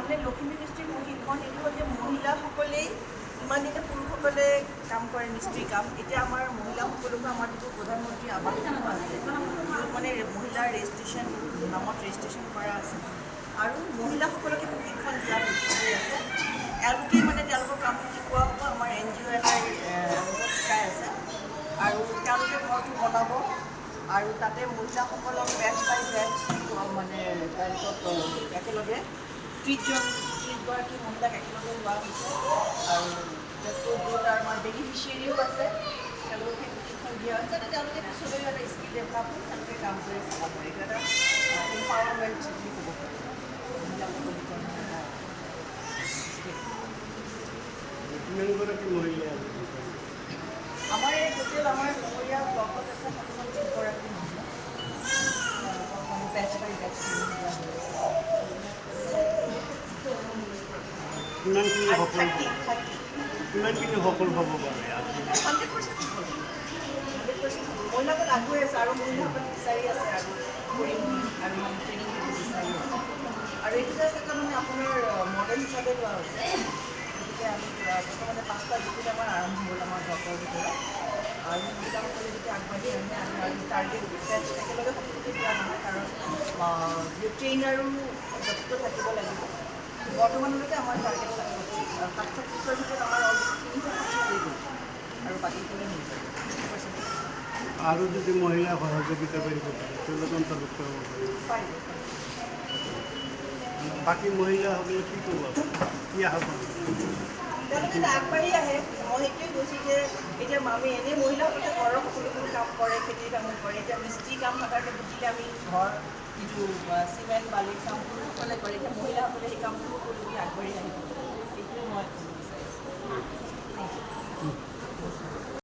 তাৰমানে লখিমপুৰ ডিষ্ট্ৰিক্ট প্ৰশিক্ষণ এইটো হ'ল যে মহিলাসকলেই ইমান দিনে পুৰুষসকলে কাম কৰে মিস্ত্ৰী কাম, এতিয়া আমাৰ মহিলাসকলকো আমাৰ যিটো প্ৰধানমন্ত্ৰী আৱাস যোজনা আছে, য'ত মানে মহিলাৰ ৰেজিষ্ট্ৰেশ্যন নামত ৰেজিষ্ট্ৰেশ্যন কৰা আছে আৰু মহিলাসকলকে প্ৰশিক্ষণ দিয়া আছে। এওঁলোকেই মানে তেওঁলোকৰ কামটো শিকোৱা হ'ব, আমাৰ NGO এটাই শিকাই আছে আৰু তেওঁলোকে ঘৰটো বনাব আৰু তাতে মহিলাসকলক বেচ বাই বেচ মানে তেওঁলোকক একেলগে 30গৰাকী মহিলাক একেলগে লোৱা হৈছে আৰু য'ত আমাৰ বেনিফিচিয়াৰীও আছে তেওঁলোকে প্ৰশিক্ষণ দিয়া হৈছে, যাতে তেওঁলোকে পিছলৈ এটা স্কিল ডেভেলপ হৈ তেওঁলোকে কাম কৰি খাব পাৰে। এইটো এটা এম্পাৱাৰমেণ্ট বুলি ক'ব পাৰি মহিলাসকলৰ। কিমানগৰাকী মহিলা আছে? আমাৰ এই টোটেল আমাৰ নগৰীয়া ব্লকত আছে 37গৰাকী মহিলা, বেচ বাই বেচ কিমানখিনি সফল হ'ব পাৰে? 100% মহিলাসকল আগুৱাই আছে আৰু মহিলাসকল বিচাৰি আছে আৰু কৰিম আৰু মানে ট্ৰেইনিং দিব বিচাৰি আছে আৰু এইটো জাষ্ট এটা মানে আপোনাৰ মডেল হিচাপে লোৱা হৈছে। গতিকে আমি বৰ্তমানে 5টা ডিগ্ৰীত আমাৰ আৰম্ভ হ'ল আমাৰ ব্লকৰ ভিতৰত আৰু মহিলাসকলে যেতিয়া আগবাঢ়ি আহে আৰু টাৰ্গেট বেচ একেলগে সকলোকে দিয়া নহয়, কাৰণ ট্ৰেইনাৰো যথেষ্ট থাকিব লাগিব। বৰ্তমানলৈকে আমাৰ টাৰ্গেট 730ৰ ভিতৰত আমাৰ অলৰেডি 330 হৈ গ'ল আৰু বাকীখিনি হৈ যাব। আৰু যদি মহিলা সহযোগিতা কৰিব পাৰে তেওঁলোকে অন্তৰ্ভুক্ত হ'ব পাৰে। বাকী মহিলাসকলে কি কৰিব, কি আহ্বান? তেওঁলোকে আগবাঢ়ি আহে। মই সেইটোৱে কৈছোঁ যে এতিয়া আমি এনেই মহিলাসকলে ঘৰৰ সকলোবোৰ কাম কৰে, খেতিৰ কামো কৰে। এতিয়া মিস্ত্ৰী কাম সাধাৰণতে বুজিলে আমি ঘৰ যিটো চিমেণ্ট বালিৰ কাম পুৰুষসকলে কৰে, এতিয়া মহিলাসকলে